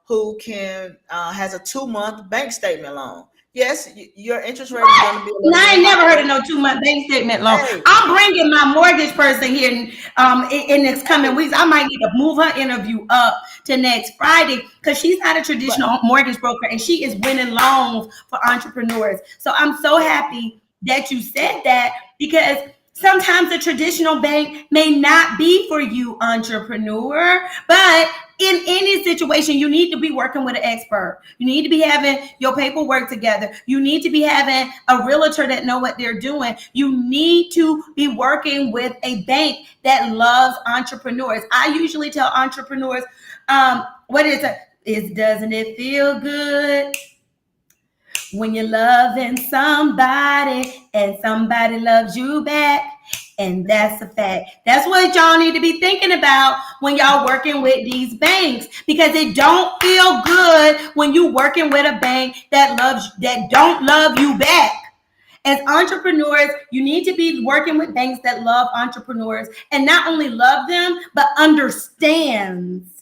who can has a 2 month bank statement loan. Yes, your interest rate is going to be a little
I
bit
ain't never heard
higher.
of no 2 month bank statement loan.
Hey,
I'm bringing my mortgage person here in this coming weeks. I might need to move her interview up to next Friday because she's not a
but
traditional mortgage broker and she is winning loans for entrepreneurs. So I'm so happy that you said that because sometimes a traditional bank may not be for you, entrepreneur, but in any situation, you need to be working with an expert. You need to be having your paperwork together. You need to be having a realtor that know what they're doing. You need to be working with a bank that loves entrepreneurs. I usually tell entrepreneurs, what is it? Doesn't it feel good when you're loving somebody and somebody loves you back? And that's a fact. That's what y'all need to be thinking about when y'all working with these banks, because it don't feel good when you working with a bank that don't love you back. As entrepreneurs, you need to be working with banks that love entrepreneurs and not only love them, but understands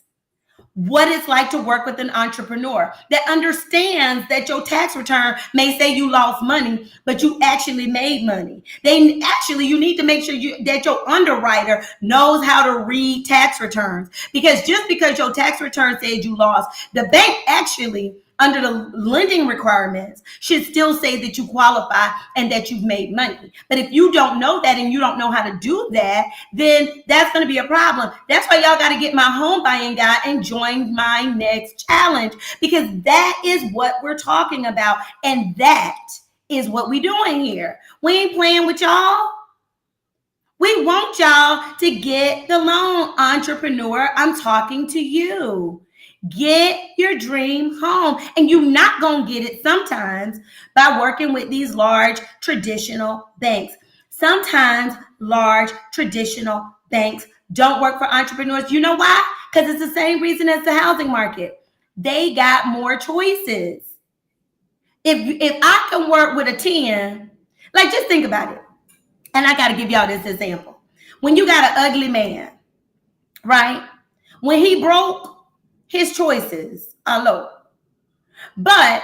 what it's like to work with an entrepreneur that understands that your tax return may say you lost money, but you actually made money. You need to make sure that your underwriter knows how to read tax returns, because just because your tax return says you lost, the bank actually, under the lending requirements, should still say that you qualify and that you've made money. But if you don't know that and you don't know how to do that, then that's going to be a problem. That's why y'all got to get my home buying guide and join my next challenge, because that is what we're talking about. And that is what we're doing here. We ain't playing with y'all. We want y'all to get the loan, entrepreneur. I'm talking to you. Get your dream home. And you're not going to get it sometimes by working with these large traditional banks. Sometimes large traditional banks don't work for entrepreneurs. You know why? Because it's the same reason as the housing market. They got more choices. If I can work with a 10, like just think about it. And I got to give y'all this example. When you got an ugly man, right? When he broke, his choices are low. But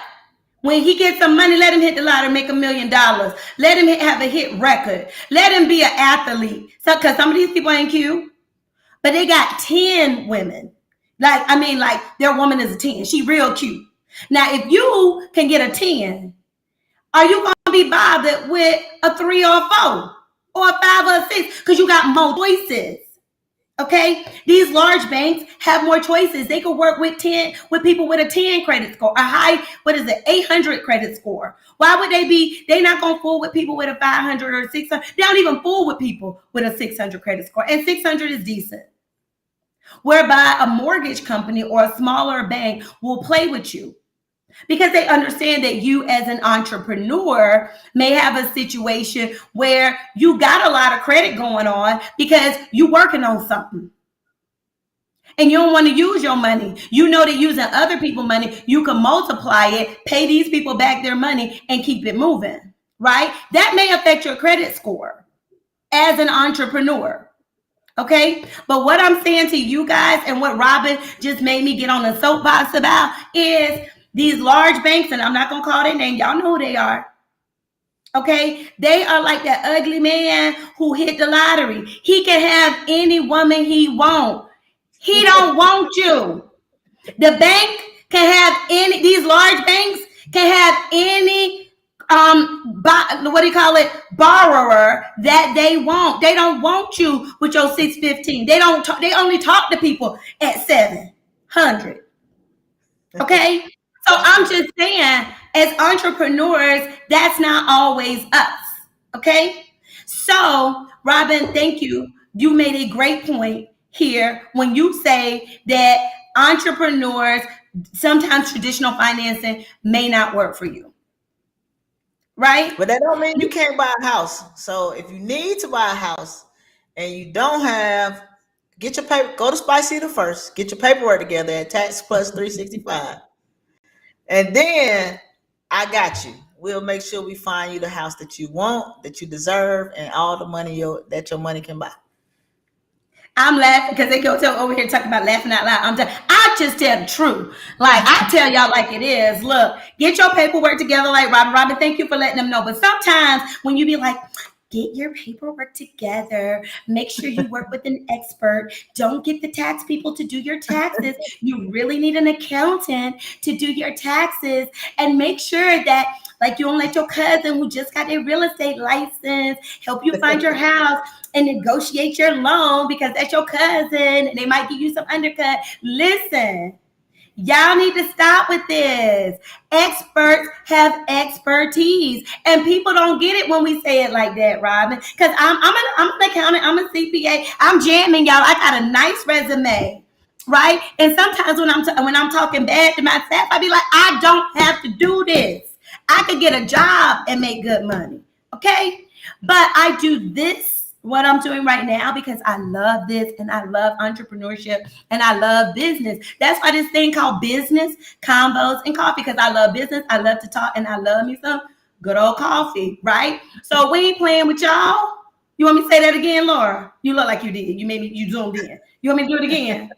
when he gets some money, let him hit the lottery, make $1 million. Let him have a hit record. Let him be an athlete. So, because some of these people ain't cute, but they got 10 women. Like their woman is a 10. She real cute. Now, if you can get a 10, are you going to be bothered with a 3 or a 4 or a 5 or a 6? Because you got more choices. Okay, these large banks have more choices. They could work with people with a 10 credit score, a high, 800 credit score. Why would they're not going to fool with people with a 500 or 600. They don't even fool with people with a 600 credit score. And 600 is decent. Whereby a mortgage company or a smaller bank will play with you, because they understand that you as an entrepreneur may have a situation where you got a lot of credit going on because you're working on something. and you don't want to use your money. You know that using other people's money, you can multiply it, pay these people back their money, and keep it moving, right? That may affect your credit score as an entrepreneur. Okay. But what I'm saying to you guys, and what Robin just made me get on the soapbox about, is these large banks, and I'm not going to call their name. Y'all know who they are. Okay. They are like that ugly man who hit the lottery. He can have any woman he wants. He don't want you. The bank can have any, these large banks can have any what do you call it, borrower that they want. They don't want you with your 615. They don't talk, they only talk to people at 700. Okay. So I'm just saying, as entrepreneurs, that's not always us. Okay. So Robin, thank you. You made a great point here when you say that entrepreneurs, sometimes traditional financing may not work for you. Right?
But that don't mean you can't buy a house. So if you need to buy a house and you don't have, get your paper, go to Spiceda first, get your paperwork together at Tax Plus 365. And then I got you. We'll make sure we find you the house that you want, that you deserve, and all the money that your money can buy.
I'm laughing because they go over here talking about laughing out loud. I just tell the truth. Like, I tell y'all like it is. Look, get your paperwork together like Robin. Robin, thank you for letting them know. But sometimes when you be like, get your paperwork together, make sure you work with an expert. Don't get the tax people to do your taxes. You really need an accountant to do your taxes. And make sure that, like, you don't let your cousin who just got a real estate license help you find your house and negotiate your loan because that's your cousin and they might give you some undercut. Listen, y'all need to stop with this. Experts have expertise, and people don't get it when we say it like that, Robin. Because I'm an accountant, I'm a CPA, I'm jamming, y'all. I got a nice resume, right? And sometimes when I'm talking bad to my staff, I be like, I don't have to do this. I could get a job and make good money, okay? But I do this, what I'm doing right now, because I love this and I love entrepreneurship and I love business. That's why this thing called Business Combos and Coffee, because I love business, I love to talk, and I love me some good old coffee, right? So we ain't playing with y'all. You want me to say that again, Laura? You look like you did. You zoomed in. You want me to do it again?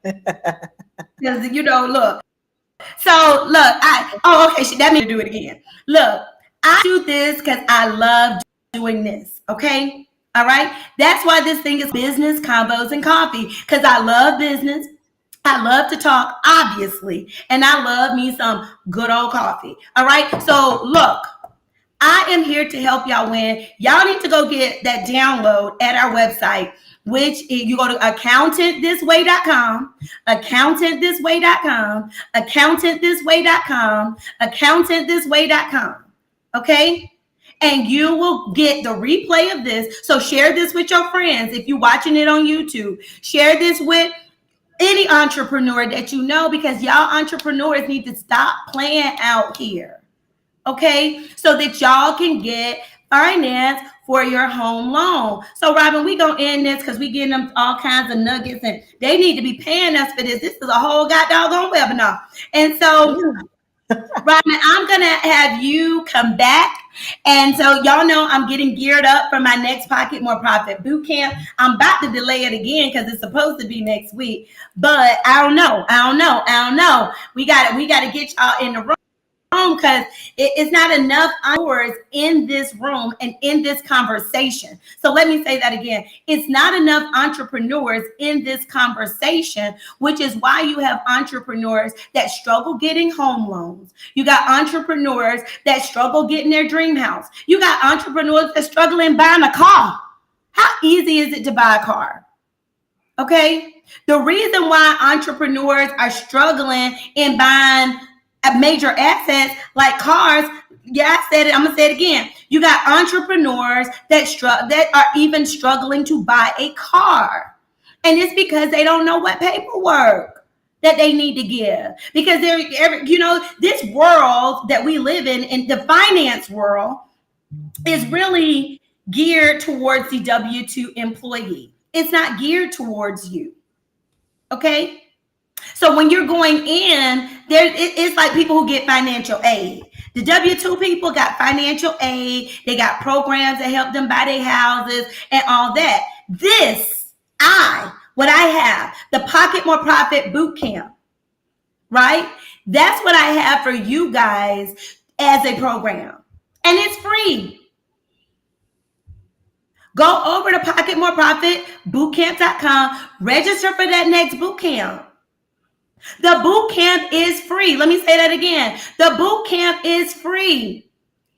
Because, look. So look, okay, that means to do it again. Look, I do this because I love doing this, okay? All right? That's why this thing is Business Combos and Coffee, because I love business. I love to talk, obviously, and I love me some good old coffee. All right? So look, I am here to help y'all win. Y'all need to go get that download at our website, which you go to accountantthisway.com, accountantthisway.com, accountantthisway.com, accountantthisway.com. Okay? And you will get the replay of this. So share this with your friends. If you're watching it on YouTube, share this with any entrepreneur that you know, because y'all entrepreneurs need to stop playing out here. Okay? So that y'all can get finance for your home loan. So Robin, we gonna end this because we getting them all kinds of nuggets and they need to be paying us for this. This is a whole goddamn webinar. And so Robin, I'm gonna have you come back. And so y'all know I'm getting geared up for my next Pocket More Profit boot camp. I'm about to delay it again because it's supposed to be next week, but I don't know. We got to get y'all in the room, because it's not enough hours in this room and in this conversation. So let me say that again. It's not enough entrepreneurs in this conversation, which is why you have entrepreneurs that struggle getting home loans. You got entrepreneurs that struggle getting their dream house. You got entrepreneurs that struggle in buying a car. How easy is it to buy a car? Okay. The reason why entrepreneurs are struggling in buying major assets like cars, I said it, I'm gonna say it again. You got entrepreneurs that are even struggling to buy a car, and it's because they don't know what paperwork that they need to give, because this world that we live in the finance world, is really geared towards the W-2 employee. It's not geared towards you. Okay. So when you're going in, it's like people who get financial aid. The W-2 people got financial aid. They got programs that help them buy their houses and all that. What I have, the Pocket More Profit Boot Camp, right? That's what I have for you guys as a program. And it's free. Go over to pocketmoreprofitbootcamp.com, register for that next boot camp. The boot camp is free. Let me say that again. The boot camp is free.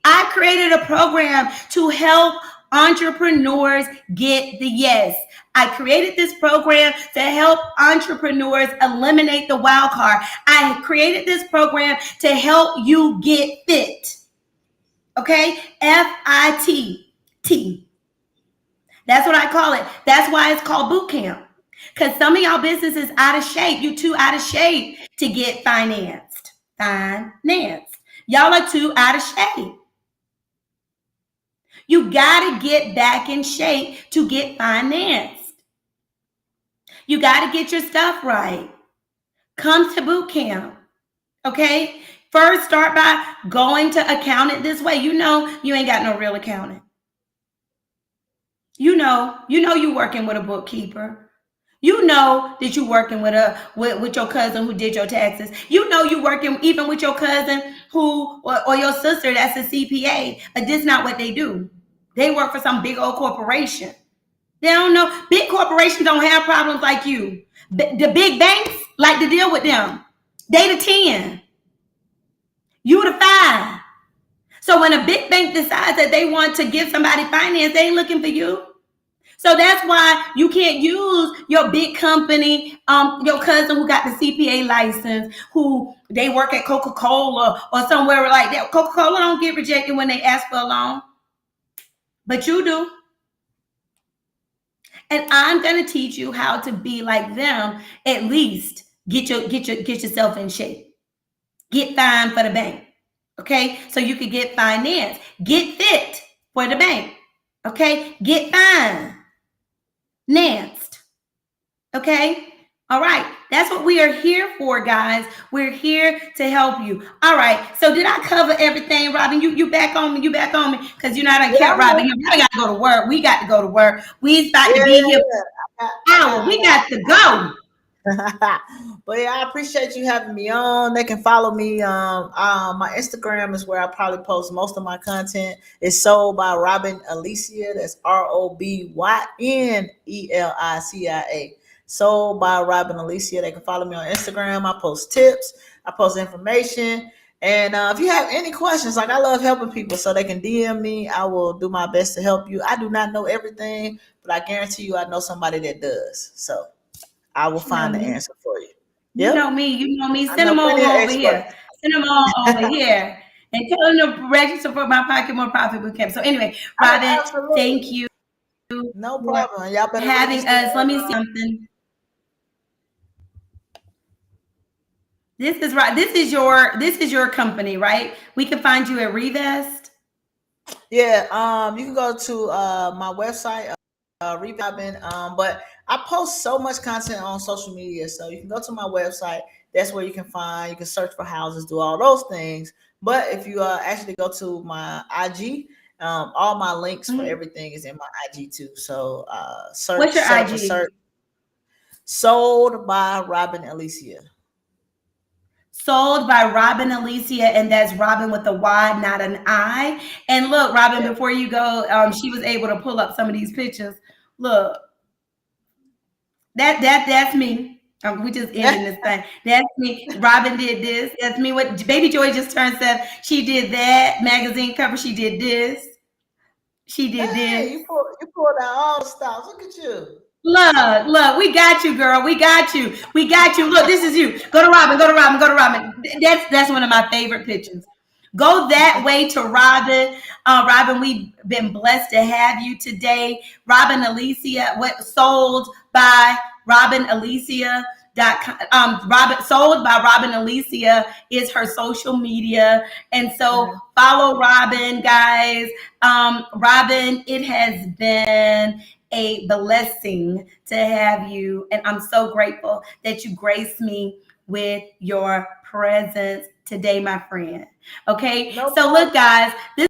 I created a program to help entrepreneurs get the yes. I created this program to help entrepreneurs eliminate the wild card. I created this program to help you get fit. Okay? FIT. That's what I call it. That's why it's called boot camp. Because some of y'all business is out of shape. You too out of shape to get financed. Y'all are too out of shape. You got to get back in shape to get financed. You got to get your stuff right. Come to boot camp. Okay? First, start by going to accountant this way. You know you ain't got no real accountant. You know you're working with a bookkeeper. You know that you're working with your cousin who did your taxes. You know you're working even with your cousin or your sister that's a CPA, but this is not what they do. They work for some big old corporation. They don't know. Big corporations don't have problems like you. The big banks like to deal with them. They the 10. You the 5. So when a big bank decides that they want to give somebody finance, they ain't looking for you. So that's why you can't use your big company, your cousin who got the CPA license, who they work at Coca-Cola or somewhere like that. Coca-Cola don't get rejected when they ask for a loan, but you do. And I'm going to teach you how to be like them. At least get yourself in shape. Get fine for the bank. Okay, so you could get finance. Get fit for the bank. Okay, get fine. Nanced. Okay. All right. That's what we are here for, guys. We're here to help you. All right. So did I cover everything, Robin? You back on me. Because you know I don't care, Robin. I got to go to work. We got to go to work. We's about to be here for an hour. We got to go.
But yeah, I appreciate you having me on. They can follow me. My Instagram is where I probably post most of my content. It's Sold by Robin Alicia. That's ROBYNELICIA. Sold by Robin Alicia. They can follow me on Instagram. I post tips. I post information. And if you have any questions, like I love helping people, so they can DM me. I will do my best to help you. I do not know everything, but I guarantee you I know somebody that does. So I will find the answer for you.
Yep. You know me. Send them all over here. And tell them to register for my Pocket More Profit Bootcamp. So anyway, Robin, thank you.
No problem. Y'all better
having us. Let me see something. This is right. This is your company, right? We can find you at Revest.
Yeah. You can go to my website, Revest. But I post so much content on social media, so you can go to my website. That's where you can search for houses, do all those things. But if you actually go to my IG, all my links for everything is in my IG too. So search.
What's your IG?
Search Sold by Robin Alicia.
Sold by Robin Alicia, and that's Robin with a Y, not an I. And look, Robin, before you go, she was able to pull up some of these pictures. Look. That's me. We just ending this thing. That's me. Robin did this. That's me. What Baby Joy just turned 7. She did that magazine cover. She did this. She did this.
You pulled out all the stops. Look at you.
Look. We got you, girl. We got you. Look, this is you. Go to Robin. That's one of my favorite pictures. Go that way to Robin. Robin, we've been blessed to have you today. Robin Alicia, Sold by Robin Alicia. Sold by Robin Alicia is her social media. And so follow Robin, guys. Robin, it has been a blessing to have you. And I'm so grateful that you graced me with your presence today, my friend. Okay.
No
So look,
problem.
guys, this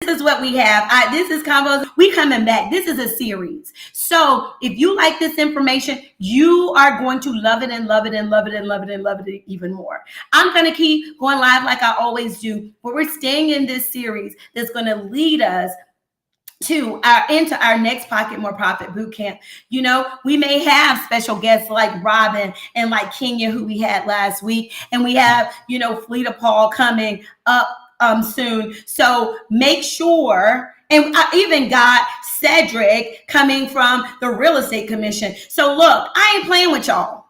is what we have. This is combos. We coming back. This is a series. So if you like this information, you are going to love it and love it and love it and love it and love it even more. I'm going to keep going live like I always do, but we're staying in this series that's going to lead us to our into our next Pocket More Profit boot camp. You know, we may have special guests like Robin and like Kenya, who we had last week, and we have, you know, Fleeta Paul coming up soon. So make sure, and I even got Cedric coming from the Real Estate Commission. So look, I ain't playing with y'all.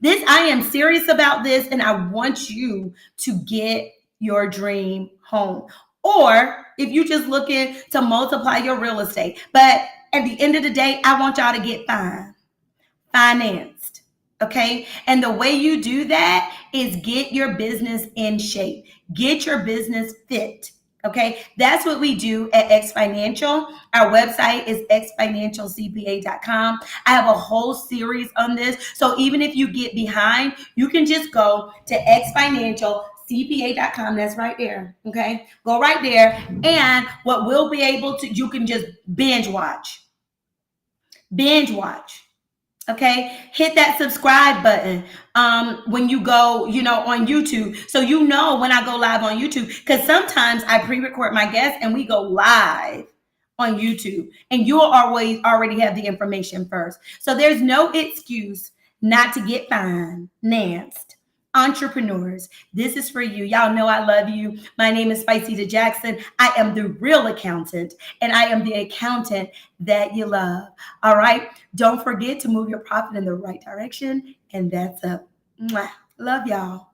I am serious about this, and I want you to get your dream home. Or if you just looking to multiply your real estate. But at the end of the day, I want y'all to get financed. Okay. And the way you do that is get your business in shape, get your business fit. Okay. That's what we do at X Financial. Our website is xfinancialcpa.com. I have a whole series on this. So even if you get behind, you can just go to xfinancialcpa.com. That's right there. Okay. Go right there. And what we'll be able to, you can just binge watch. Okay, hit that subscribe button when you go, you know, on YouTube, so you know when I go live on YouTube, because sometimes I pre-record my guests and we go live on YouTube, and you'll always already have the information first. So there's no excuse not to get financed. Entrepreneurs, this is for you. Y'all know I love you. My name is Spiceda Jackson. I am the real accountant, and I am the accountant that you love. All right. Don't forget to move your profit in the right direction. And that's up. Mwah. Love y'all.